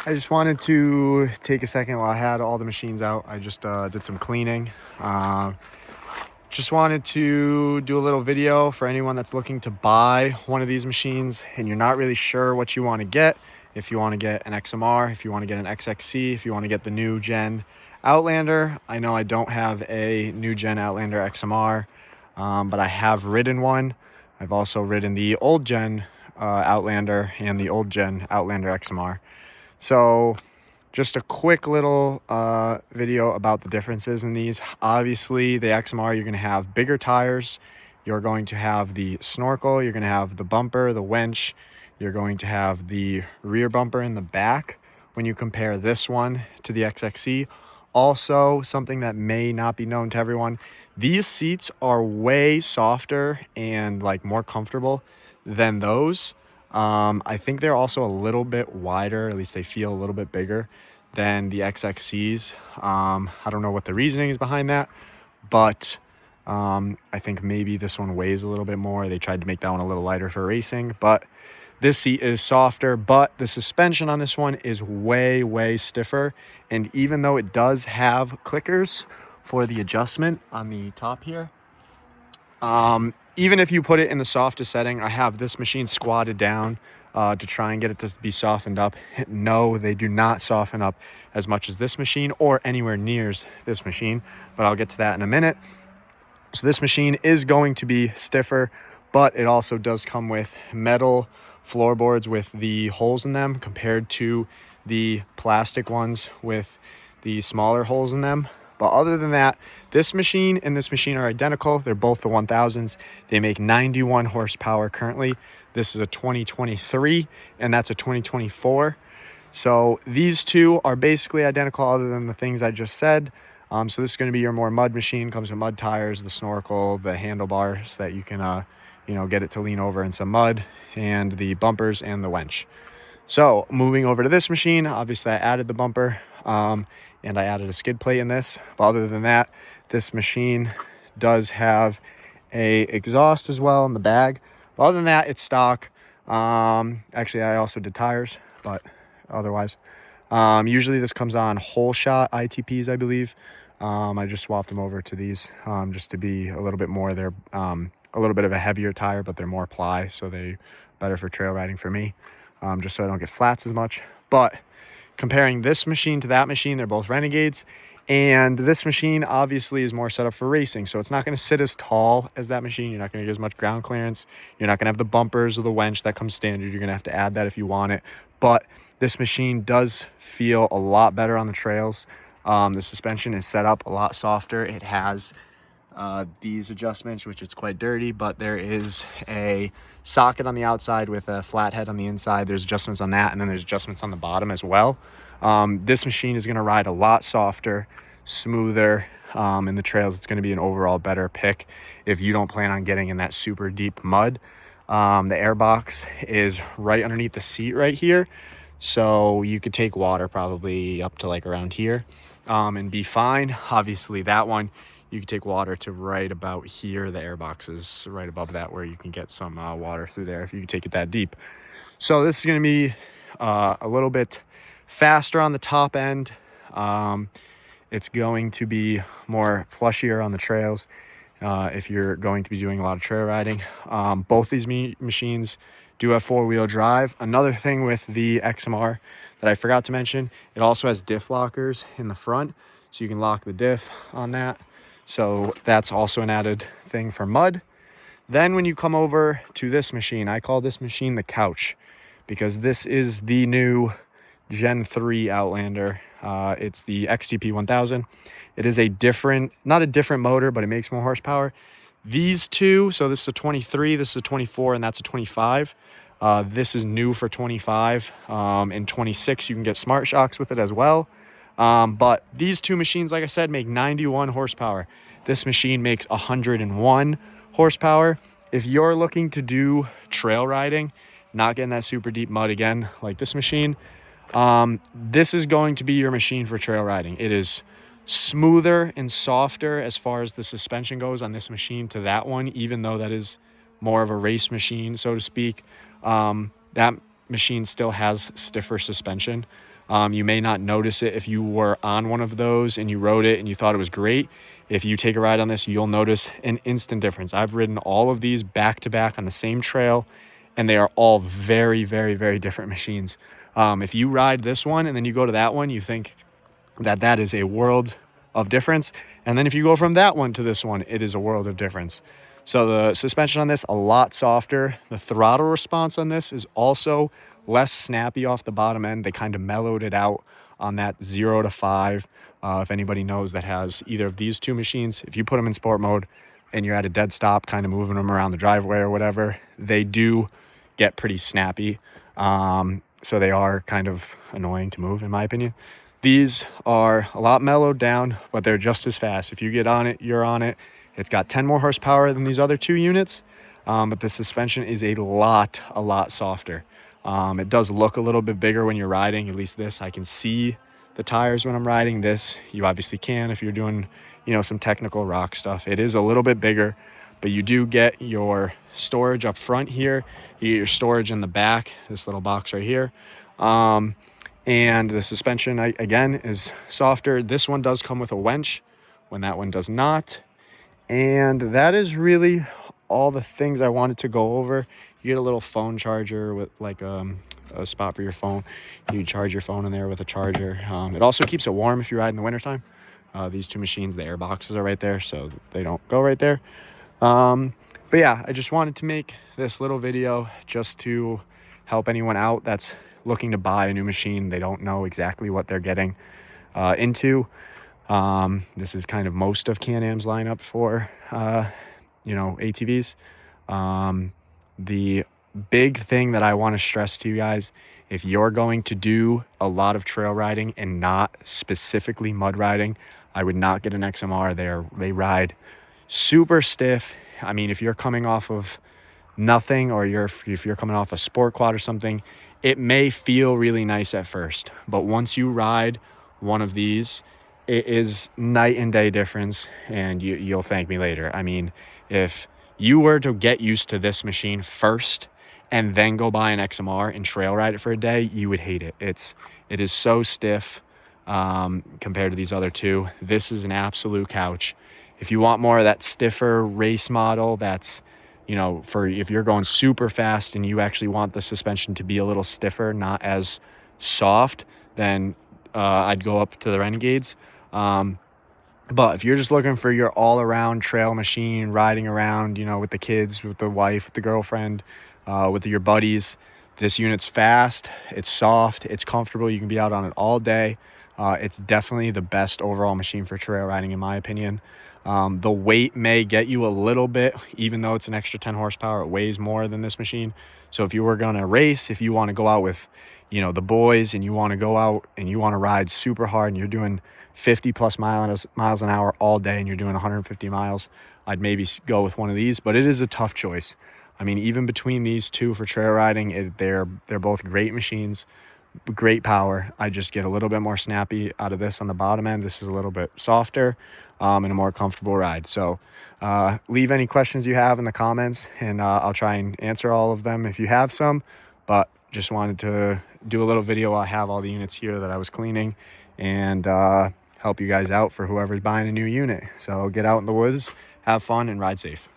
I just wanted to take a second while I had all the machines out. I just did some cleaning. Just wanted to do a little video for anyone that's looking to buy one of these machines and you're not really sure what you want to get. If you want to get an XMR, if you want to get an XXC, if you want to get the new gen Outlander. I know I don't have a new gen Outlander XMR, but I have ridden one. I've also ridden the old gen Outlander and the old gen Outlander XMR. So just a quick little video about the differences in these. Obviously, the XMR, you're going to have bigger tires. You're going to have the snorkel. You're going to have the bumper, the winch. You're going to have the rear bumper in the back when you compare this one to the XXC. Also, something that may not be known to everyone, these seats are way softer and like more comfortable than those. I think they're also a little bit wider, at least they feel a little bit bigger than the XXCs. I don't know what the reasoning is behind that, but I think maybe this one weighs a little bit more. They tried to make that one a little lighter for racing, but this seat is softer, but the suspension on this one is way stiffer. And even though it does have clickers for the adjustment on the top here, even if you put it in the softest setting, I have this machine squatted down to try and get it to be softened up. No, they do not soften up as much as this machine or anywhere near this machine, but I'll get to that in a minute. So this machine is going to be stiffer, but it also does come with metal floorboards with the holes in them compared to the plastic ones with the smaller holes in them. But other than that, this machine and this machine are identical. They're both the 1000s. They make 91 horsepower currently. This is a 2023 and that's a 2024. So these two are basically identical other than the things I just said. So this is going to be your more mud machine. Comes with mud tires, the snorkel, the handlebars that you can, get it to lean over in some mud, and the bumpers and the winch. So moving over to this machine, obviously I added the bumper and I added a skid plate in this. But other than that, this machine does have a exhaust as well in the bag. But other than that, it's stock. Actually, I also did tires, but otherwise, usually this comes on whole shot ITPs, I believe. I just swapped them over to these just to be a little bit more. They're a little bit of a heavier tire, but they're more ply, so they better for trail riding for me, just so I don't get flats as much. But comparing this machine to that machine, they're both Renegades. And this machine obviously is more set up for racing. So it's not going to sit as tall as that machine. You're not going to get as much ground clearance. You're not going to have the bumpers or the winch that comes standard. You're going to have to add that if you want it. But this machine does feel a lot better on the trails. The suspension is set up a lot softer. It has these adjustments, which is quite dirty, but there is a socket on the outside with a flathead on the inside. There's adjustments on that, and then there's adjustments on the bottom as well. This machine is going to ride a lot softer, smoother in the trails. It's going to be an overall better pick if you don't plan on getting in that super deep mud. The air box is right underneath the seat right here, so you could take water probably up to like around here and be fine. Obviously that one you can take water to right about here. The air box is right above that where you can get some water through there if you can take it that deep. So this is going to be a little bit faster on the top end. It's going to be more plushier on the trails if you're going to be doing a lot of trail riding. Both these machines do have four-wheel drive. Another thing with the XMR that I forgot to mention, it also has diff lockers in the front, so you can lock the diff on that. So that's also an added thing for mud. Then when you come over to this machine, I call this machine the couch because this is the new Gen 3 Outlander. It's the XTP 1000. It is a different, not a different motor, but it makes more horsepower. These two, so this is a 23, this is a 24, and that's a 25. This is new for 25. In 26, you can get smart shocks with it as well. But these two machines, like I said, make 91 horsepower. This machine makes 101 horsepower. If you're looking to do trail riding, not getting that super deep mud again, like this machine, this is going to be your machine for trail riding. It is smoother and softer as far as the suspension goes on this machine to that one, even though that is more of a race machine, so to speak. That machine still has stiffer suspension. You may not notice it if you were on one of those and you rode it and you thought it was great. If you take a ride on this, you'll notice an instant difference. I've ridden all of these back to back on the same trail, and they are all very, very, very different machines. If you ride this one and then you go to that one, you think that is a world of difference. And then if you go from that one to this one, it is a world of difference. So the suspension on this, a lot softer. The throttle response on this is also less snappy off the bottom end. They kind of mellowed it out on that 0 to 5. If anybody knows that has either of these two machines, if you put them in sport mode and you're at a dead stop, kind of moving them around the driveway or whatever, they do get pretty snappy. So they are kind of annoying to move, in my opinion. These are a lot mellowed down, but they're just as fast. If you get on it, you're on it. It's got 10 more horsepower than these other two units, but the suspension is a lot softer. It does look a little bit bigger when you're riding. At least this, I can see the tires when I'm riding. This, you obviously can if you're doing, some technical rock stuff. It is a little bit bigger, but you do get your storage up front here. You get your storage in the back, this little box right here. And the suspension, again, is softer. This one does come with a winch when that one does not. And that is really all the things I wanted to go over. You get a little phone charger with like a spot for your phone. You charge your phone in there with a charger. It also keeps it warm if you ride in the wintertime. These two machines, the air boxes are right there, so they don't go right there. But yeah, I just wanted to make this little video just to help anyone out that's looking to buy a new machine. They don't know exactly what they're getting into. This is kind of most of Can-Am's lineup for ATVs. The big thing that I want to stress to you guys, if you're going to do a lot of trail riding and not specifically mud riding, I would not get an XMR. They ride super stiff. I mean, if you're coming off of nothing, or if you're coming off a sport quad or something, it may feel really nice at first, but once you ride one of these, it is night and day difference, and you'll thank me later. I mean, if you were to get used to this machine first and then go buy an XMR and trail ride it for a day, you would hate it. It is so stiff compared to these other two. This is an absolute couch. If you want more of that stiffer race model, that's for if you're going super fast and you actually want the suspension to be a little stiffer, not as soft, then I'd go up to the Renegades. But if you're just looking for your all-around trail machine, riding around, with the kids, with the wife, with the girlfriend, with your buddies, this unit's fast, it's soft, it's comfortable. You can be out on it all day. It's definitely the best overall machine for trail riding, in my opinion. The weight may get you a little bit, even though it's an extra 10 horsepower, it weighs more than this machine. So if you were going to race, if you want to go out with, the boys, and you want to go out and you want to ride super hard and you're doing 50 plus miles an hour all day and you're doing 150 miles, I'd maybe go with one of these, but it is a tough choice. I mean, even between these two for trail riding, they're both great machines, great power. I just get a little bit more snappy out of this on the bottom end. This is a little bit softer and a more comfortable ride. So leave any questions you have in the comments, and I'll try and answer all of them if you have some. But just wanted to do a little video while I have all the units here that I was cleaning, and help you guys out for whoever's buying a new unit. So get out in the woods, have fun, and ride safe.